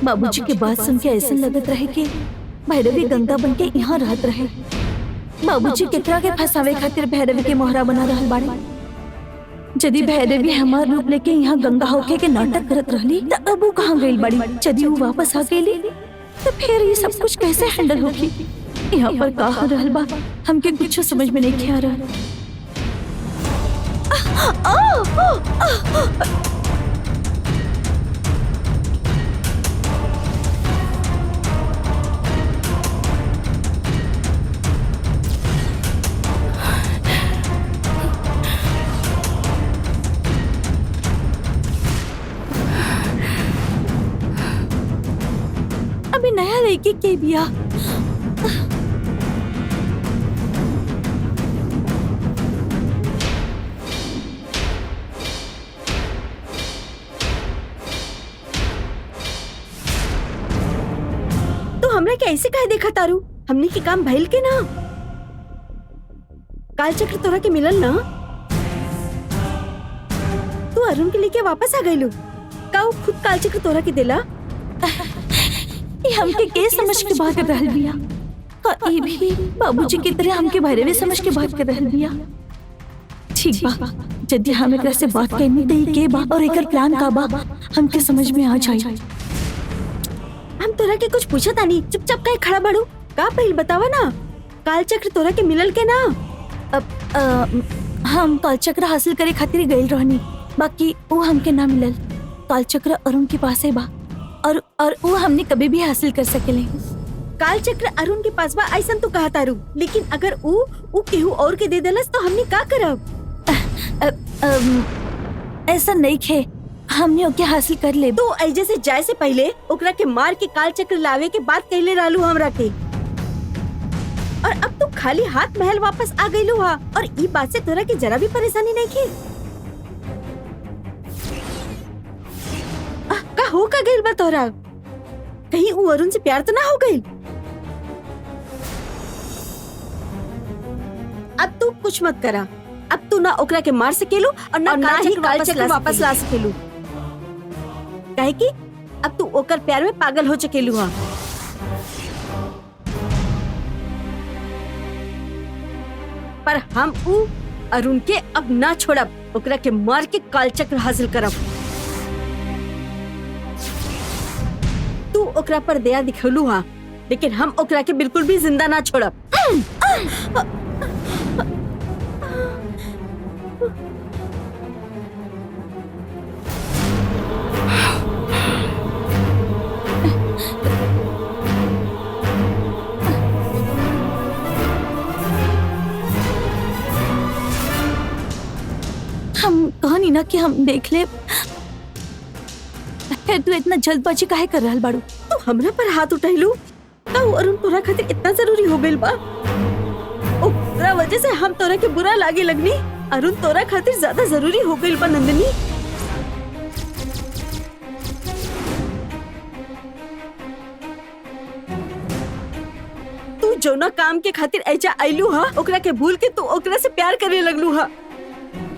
बाबूजी के बात सुन के ऐसा लगत रहे कि भैरवी गंगा बन के यहाँ रहत रहे। बाबूजी केकरा के फंसावे खातिर भैरवी के मोहरा बना रहल बाड़े। यदि भैरवी हमार रूप लेके यहाँ गंगा होके के नाटक करत रहली त अब वो कहाँ गइल बाड़ी? यदि वो वापस आ गइली तो फिर ये सब कुछ कैसे हैंडल होगी? यहाँ पर का हो रहल बा हमके कुछ समझ में नहीं आ रहा। अभी नया लड़की के बिया तो हमरा के ऐसे काहे देखा तारू? हमने के काम भइल के ना? काल चक्र तोरा के मिलल ना? तू अरुण के लेके वापस आ गइलू का? वो खुद काल चक्र तोरा के देला? ये हमके के समझ के बात कर रहल बिया का? ये भी बाबूजी की तरह हमके भैरवी समझ के बात कर रहल बिया। ठीक बा, यदि हम एकरा से बात करनी त के बा और एकर प्लान का बा हमके समझ में आ जाई। हम तोरा के कुछ पूछत आनी, चुपचाप काहे खड़ा बाड़ू? का पहिल बतावा ना, काल चक्र तोरा के मिलल के ना? हम काल चक्र हासिल करे खातिर गइल रहनी, बाकी वो हमके ना मिलल। काल चक्र अरुण के पास है बा और वो हमने कभी भी हासिल कर सकेले। काल चक्र अरुण के पास बा ऐसन तो कहा तारू, लेकिन अगर वो केहू और के दे देलस तो हमने का करब? ऐसा नहीं खे, हमने ओके हासिल कर ले। तो ऐजे से जाए से पहले ओकरा के मार के काल चक्र लावे के बात कहले रहलू हमरा के, और अब तू खाली हाथ महल वापस आ गइलू हा, और ई बात से तोरा के जरा भी परेशानी नहीं खे? का हो का गइल बा तोरा? कहीं वो अरुण से प्यार तो ना हो गइल? अब तू कुछ मत करा। अब तू ना ओकरा के मार सकेलू और ना ही काल चक्र वापस ला सकेलू, काहे कि अब तू ओकर प्यार में पागल हो चकेलू हा। पर हम अरुण के अब ना छोड़ब, ओकरा के मार के काल चक्र हासिल करब। तू ओकरा पर दया दिखलू हा, लेकिन हम ओकरा के बिल्कुल भी जिंदा ना छोड़ब। हम कहानी ना कि हम देख ले, फिर तू इतना जल्दबाजी काहे कर रहल बाड़ू? तू हमरा पर हाथ उठाइलू का? अरुण तोरा खातिर इतना जरूरी हो गइल बा? ओकरा वजह से हम तोरा के बुरा लागे लगनी? अरुण तोरा खातिर ज्यादा जरूरी हो गइल बा नंदिनी। तू जोना काम के खातिर ऐजा आइलू हा, ओकरा के भूल के तू ओकरा से प्यार करे लगलू हा।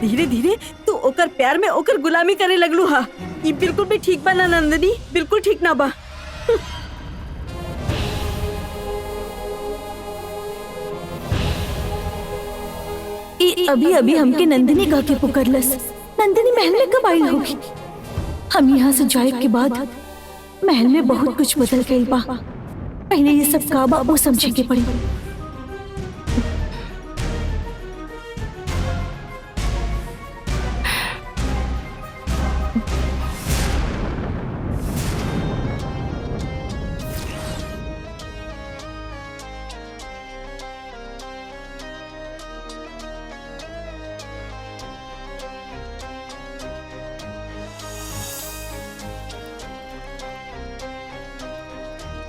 धीरे धीरे तू ओकर प्यार में ओकर गुलामी करे लगलू हा। ये बिल्कुल भी ठीक बा ना नंदिनी, बिल्कुल ठीक ना बा। अभी अभी हमके नंदिनी कह के पुकारलस। नंदिनी महल में कब आई होगी? हम यहाँ से जाए के बाद महल में बहुत कुछ बदल गई बा। पहले ये सब का बा वो समझे के पड़ी।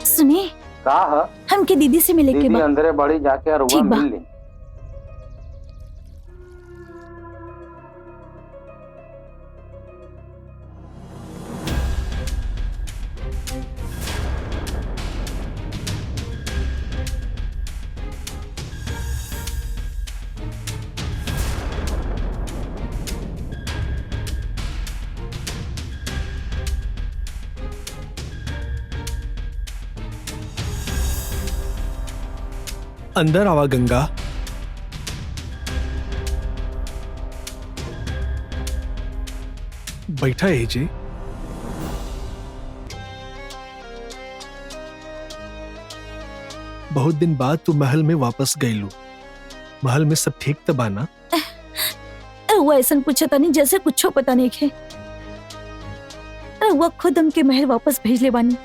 सुनिए, का हमके दीदी से मिले के बाद अंदर बड़ी जाके अरुआ मिल ली। अंदर आवा गंगा। बैठा है जी। बहुत दिन बाद तू महल में वापस गईलू। महल में सब ठीक तो बाना? वो ऐसा पूछा था नहीं जैसे कुछ पता नहीं है। वो खुद हमके महल वापस भेज ले बानी,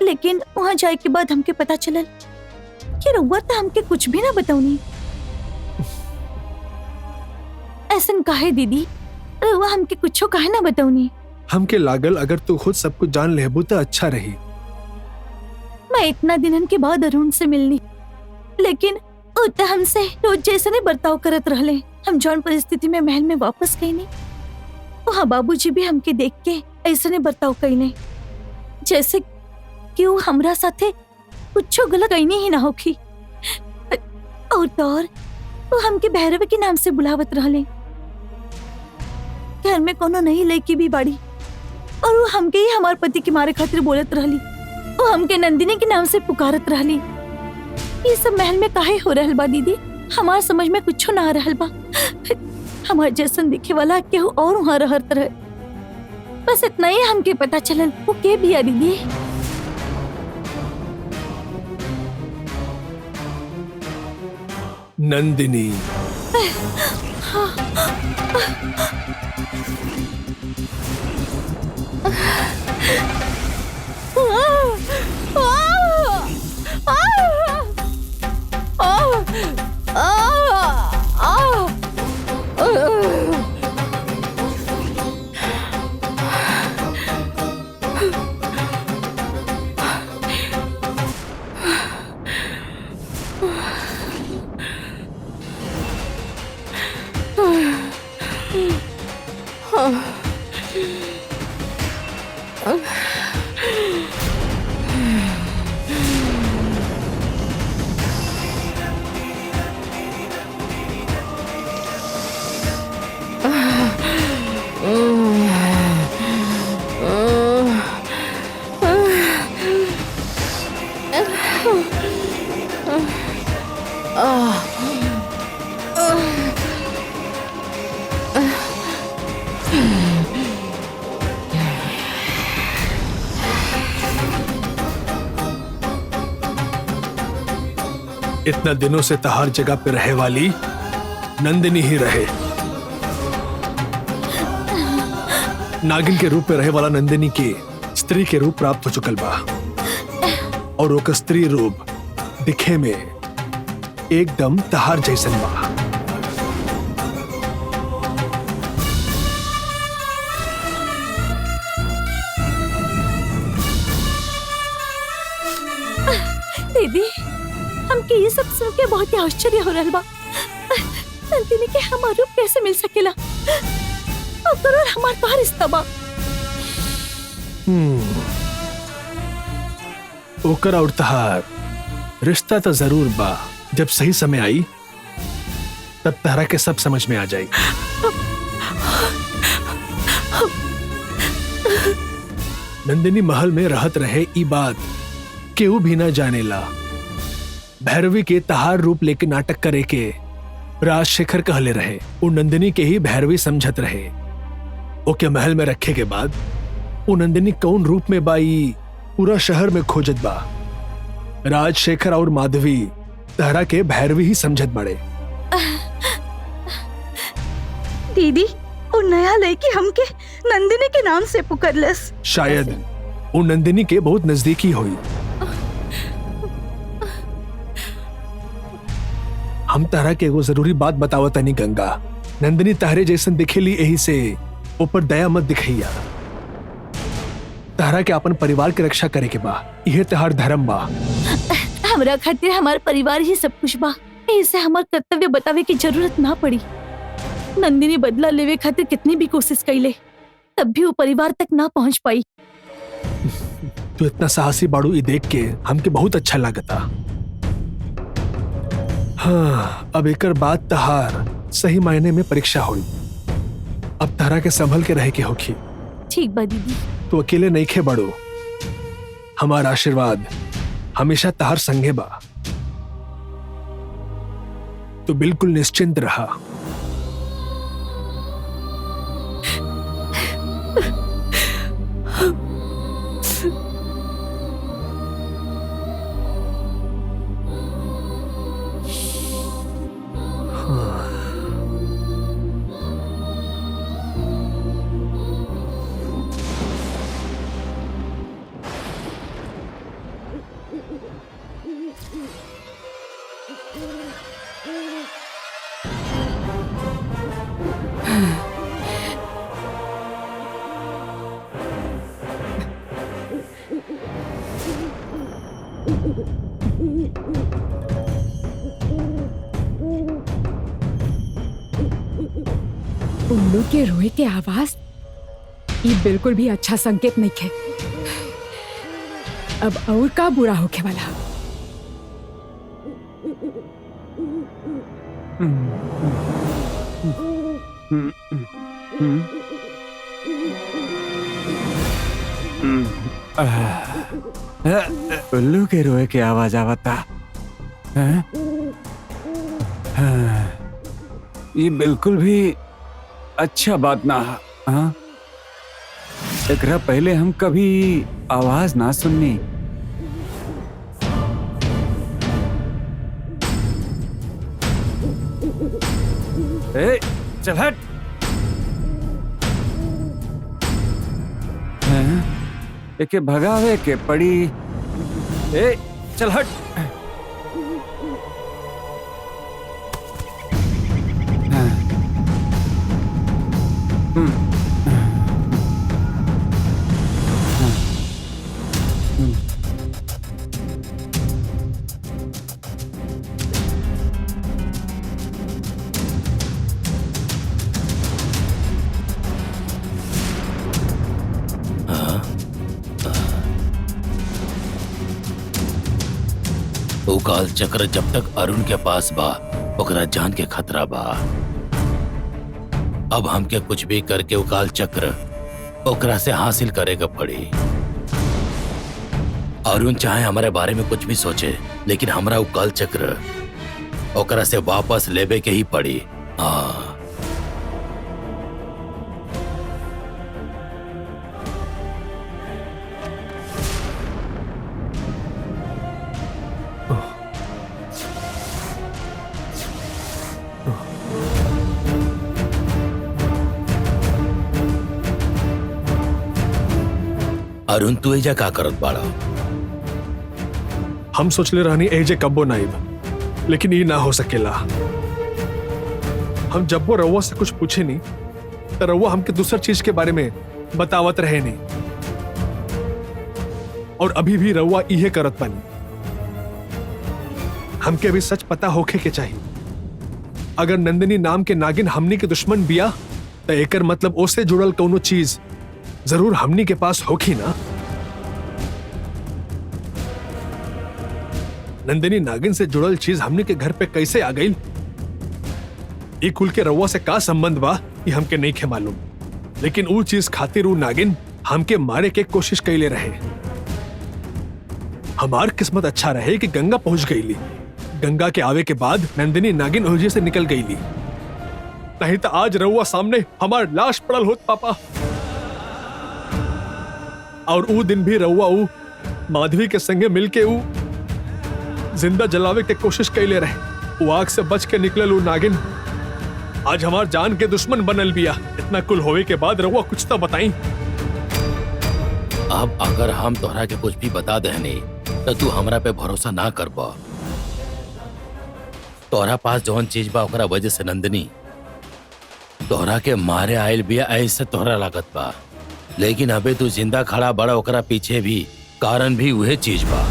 लेकिन वहां जाए के बाद हमके पता चलल कि रउआ तो हमके कुछ भी ना बताऊनी। ऐसन काहे दीदी? रउआ हमके कुछ काहे ना बताऊनी? हमके लागल अगर तू खुद सब कुछ जान लेबू तो अच्छा रही। मैं इतना दिनन के बाद अरुण से मिलनी, लेकिन वो तो हमसे रोज जैसे नहीं बर्ताव करत रहले। हम जौन परिस्थिति में महल में वापस गई नहीं, वहाँ बाबूजी भी हमके देख के ऐसे नहीं बर्ताव कईले, जैसे कि वो हमरा साथे कुछ गलत कईनी ही ना होखी। और तो और वो हमके भैरव के नाम से बुलावत रहले। घर में कोनो नई लड़की भी बाड़ी और वो हमके ही हमार पति के मारे खातिर बोलत रहली। वो हमके नंदिनी के नाम से पुकारत रहली। ये सब महल में काहे हो रहल बा दीदी? हमार समझ में कुछ ना आ रहल बा। हमार जैसन दिखे वाला केहू और वहाँ रहत रहे। बस इतना ही हमके पता चलल वो के बिया दीदी। नंदिनी। इतना दिनों से तहार जगह पे रहे वाली नंदिनी ही रहे। नागिन के रूप में रहे वाला नंदिनी के स्त्री के रूप प्राप्त हो चुकल बा, और ओकर स्त्री रूप दिखे में एकदम तहार जैसन बा। दीदी, हमके ये सब सुन के बहुत ही आश्चर्य हो रहल बा। नंदिनी के हमार रूप कैसे मिल सकेला? और हमार का रिश्ता बा। ओकर और तहार रिश्ता तो जरूर बा। जब सही समय आई तब तहरा के सब समझ में आ जाई। नंदिनी महल में रहत रहे ई बात केहू भी ना जानेला। भैरवी के तहार रूप लेके नाटक करे के राजशेखर कहले रहे। वो नंदिनी के ही भैरवी समझत रहे। ओके महल में रखे के बाद वो नंदिनी कौन रूप में बाई पूरा शहर में खोजत बा। राजशेखर और माधवी तहरा के भैरवी ही समझत बड़े। दीदी, वो नया लड़की हमके नंदिनी के नाम से पुकारलस। शायद वो नंदिनी के बहुत नजदीकी हुई। हम तहरा के एगो जरूरी बात बतावत नहीं गंगा। नंदिनी तहरे जैसन दिखेली, यही से ऊपर दया मत दिखैया। तहरा के अपन परिवार के रक्षा करे के बा। यह तहार धर्म बा। हमरा खातिर हमार परिवार ही सब कुछ बा। ऐसे हमार कर्तव्य बतावे की जरूरत ना पड़ी। नंदिनी बदला लेवे खातिर कितनी भी कोशिश कैले, तब भी वो परिवार तक ना पहुंच पाई। तू इतना साहसी बाड़ू ये देख के हमके बहुत अच्छा लागता। हाँ, अब एकर बाद तहार सही मायने में परीक्षा हुई। अब तहरा के संभल के रहे के होखी। ठीक बा दीदी। तू अकेले नहीं खे बड़ो। हमारा आशीर्वाद हमेशा तहार संगे बा। तो बिल्कुल निश्चिंत रहा। उल्लू के रोए के आवाज ये बिल्कुल भी अच्छा संकेत नहीं है। अब और का बुरा होके वाला। उल्लू के रोए की आवाज आवता। ये बिल्कुल भी अच्छा बात ना। हाँ, एकरा पहले हम कभी आवाज ना सुननी। ए, चल हट। एके भगावे के पड़ी। ए, चल हट। वो काल चक्र जब तक अरुण के पास बा ओकरा जान के खतरा बा। अब हमके कुछ भी करके वो काल चक्र ओकरा से हासिल करेगा पड़ी। अरुण चाहे हमारे बारे में कुछ भी सोचे लेकिन हमरा वो काल चक्र ओकरा से वापस लेबे के ही पड़ी। हाँ, अरुण तू एजा का करत बाड़ा? हम सोचले रहनी एजे कब्बो नाइब, लेकिन ये ना हो सकेला। हम जब वो रउआ से कुछ पूछे नहीं तो रउआ हमके दूसर चीज के बारे में बतावत रहे नहीं, और अभी भी रउआ इहे करत बानी। हमके अभी सच पता होखे के चाहिए। अगर नंदिनी नाम के नागिन हमनी के दुश्मन बिया तो एकर मतलब ओसे जुड़ल कौनो चीज जरूर हमनी के पास होखी ना। नंदिनी नागिन से जुड़ल चीज हमनी के घर पे कैसे आ गई? ई कुल के रउआ से का संबंध बा ये हमके नहीं खे मालूम, लेकिन वो चीज खातिर वो नागिन हमके मारे के कोशिश कैले रहे। हमार किस्मत अच्छा रहे कि गंगा पहुंच गईली। गंगा के आवे के बाद नंदिनी नागिन ओहिजे से निकल गईली, नहीं तो आज रउआ सामने हमार लाश पड़ल होत पापा। और वो दिन भी रउआ ऊ माधवी के संगे मिलके ऊ जिंदा जलावे के कोशिश कैले रहे। वो आग से बच के निकलल ऊ नागिन आज हमार जान के दुश्मन बनल बिया। इतना कुल होवे के बाद रउआ कुछ तो बताई। अब अगर हम तोहरा के कुछ भी बता देनी तो तू हमरा पे भरोसा ना कर पा। तोहरा पास जौन चीज बा ओकरा वजह से नंदिनी तोहरा के मारे आयल बिया, ऐसे तोहरा लागत बा। लेकिन अबे तू जिंदा खड़ा बड़ा ओकरा पीछे भी कारण भी वही चीज बा।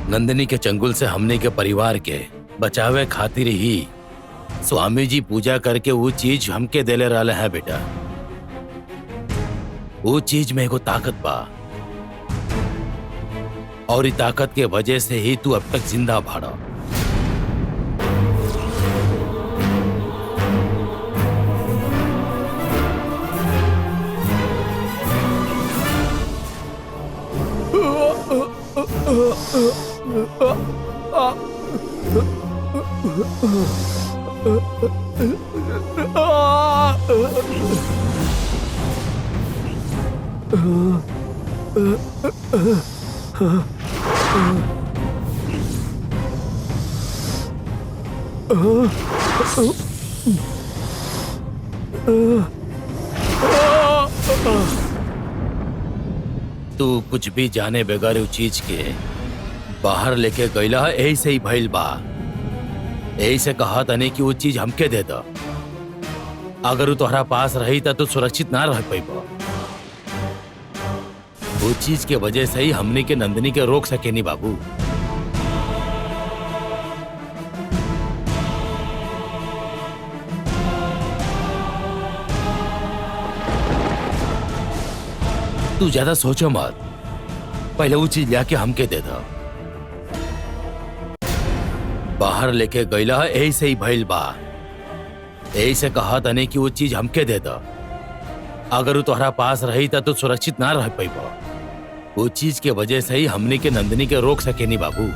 नंदिनी के चंगुल से हमने के परिवार के बचावे खातिर ही स्वामी जी पूजा करके वो चीज हमके देले रहले हैं बेटा। वो चीज में एगो ताकत बा और इस ताकत के वजह से ही तू अब तक जिंदा भाड़ा। तू कुछ भी जाने बगैर उस चीज के बाहर लेके गईला यही से ही भइल बा। यही से कहा तने कि वो चीज हमके दे द। अगर वो तोहरा पास रही तो तू सुरक्षित ना रह पाइबा। वो चीज के वजह से ही हमने के नंदिनी के रोक सके नहीं बाबू। तू ज्यादा सोचो मत, पहले वो चीज लाके हमके दे दो। बाहर लेके गईला यही से ही भइल बा। यही से कहा तने कि वो चीज हमके दे दो। अगर वो तोहरा पास रही तो तू सुरक्षित ना रह पाइबा। वो चीज के वजह से ही हमने के नंदिनी के रोक सके नहीं बाबू।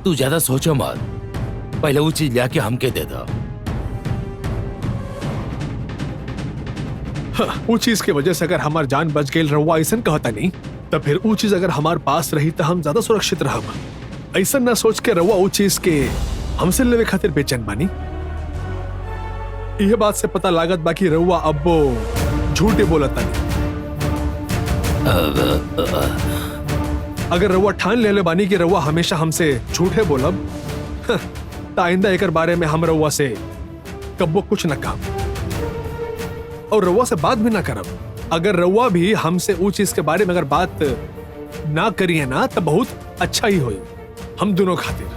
तू ज्यादा सोचो मत, पहले वो चीज लाके हमके दे दो। हाँ, वो चीज के वजह से अगर हमार जान बच गई रहुआ ऐसा कहता नहीं, तो फिर वो चीज अगर हमारे पास रही तो हम ज्यादा सुरक्षित रहब। ऐसा ना सोच के रहुआ वो चीज के हमसे लेवे खातिर बेचैन बानी। यह बात से पता लागत बाकी रहुआ अब वो झूठे बोलता नहीं। अगर रहुआ ठान ले बानी कि रहुआ हमेशा हमसे झूठे बोलब, तो आइंदा एक बारे में हम रहुआ से कब्बो कुछ न कहा और रहुआ से बात भी ना करब। अगर रहुआ भी हमसे वो चीज के बारे में अगर बात ना करिए ना तो बहुत अच्छा ही होई हम दोनों खातिर।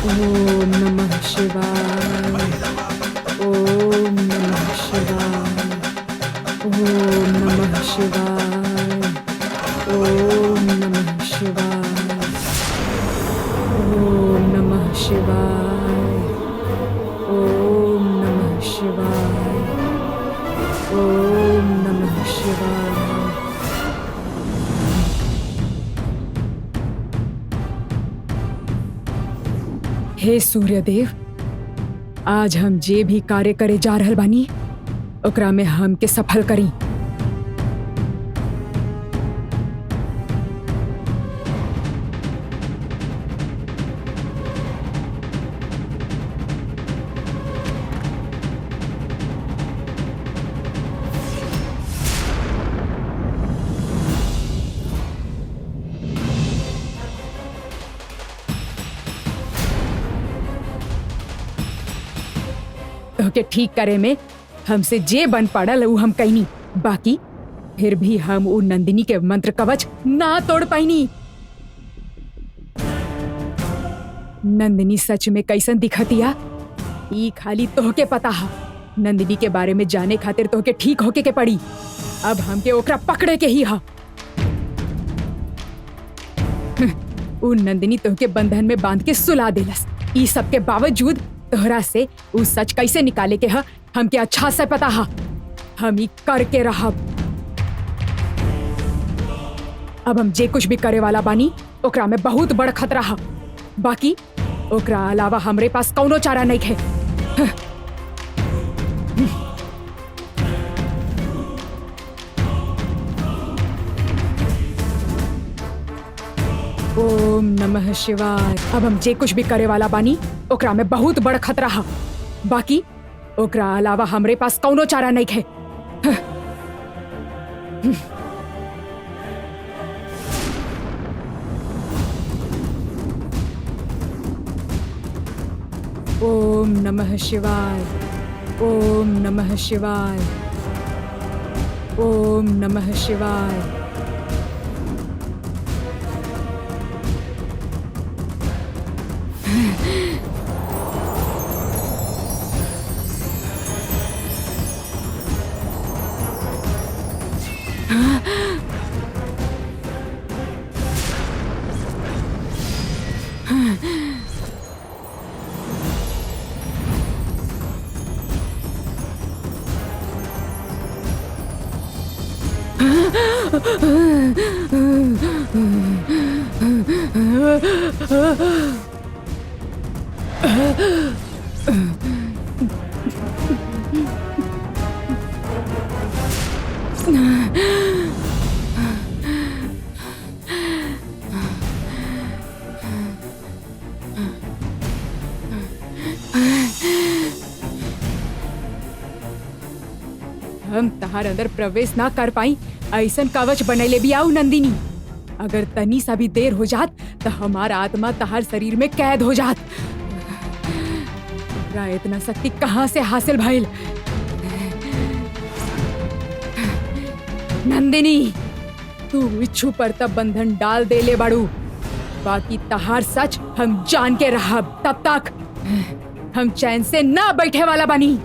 ओम नमः शिवाय। ओम नमः शिवाय। ओम नमः शिवाय। ओम नमः शिवाय। ओम नमः शिवाय। ओम नमः शिवाय। ओम नमः शिवाय। हे सूर्यदेव, आज हम जे भी कार्य करे जा रहल बानी ओकरा में हमके सफल करी। तोहके ठीक करे में हमसे जे बन पड़ल उ हम कैनी, बाकी फिर भी हम उ नंदिनी के मंत्र कवच ना तोड़ पाईनी। नंदिनी सच में कैसन दिखतिया ई खाली तोहके पता है। नंदिनी के बारे में जाने खातिर तोहके ठीक होके के पड़ी। अब हमके ओकरा पकड़े के ही हा। उ नंदिनी तोहके बंधन में बांध के सुला देलस। ई सब के बावजूद तोहरा से उ सच कैसे निकाले के हा हमके अच्छा से पता हा। हम ई करके रहब। अब हम जे कुछ भी करे वाला बानी ओकरा में बहुत बड़ खतरा हा। बाकी ओकरा अलावा हमरे पास कौनो चारा नहीं है। ओम नमः शिवाय। अब हम जे कुछ भी करे वाला बानी ओकरा में बहुत बड़ खतरा हा। बाकी ओकरा अलावा हमरे पास कौनो चारा नहीं है। ओम नमः शिवाय। ओम नमः शिवाय। ओम नमः शिवाय। हम तहार अंदर प्रवेश ना कर पाई ऐसन कवच बनैले भी आऊ नंदिनी। अगर तनी सा भी देर हो जात तो हमारा आत्मा तहार शरीर में कैद हो जात। तोरा इतना शक्ति कहाँ से हासिल भइल? नंदिनी, तू इच्छु पर तब बंधन डाल देले बाड़ू, बाकी तहार सच हम जान के रहब। तब तक हम चैन से ना बैठे वाला बनी।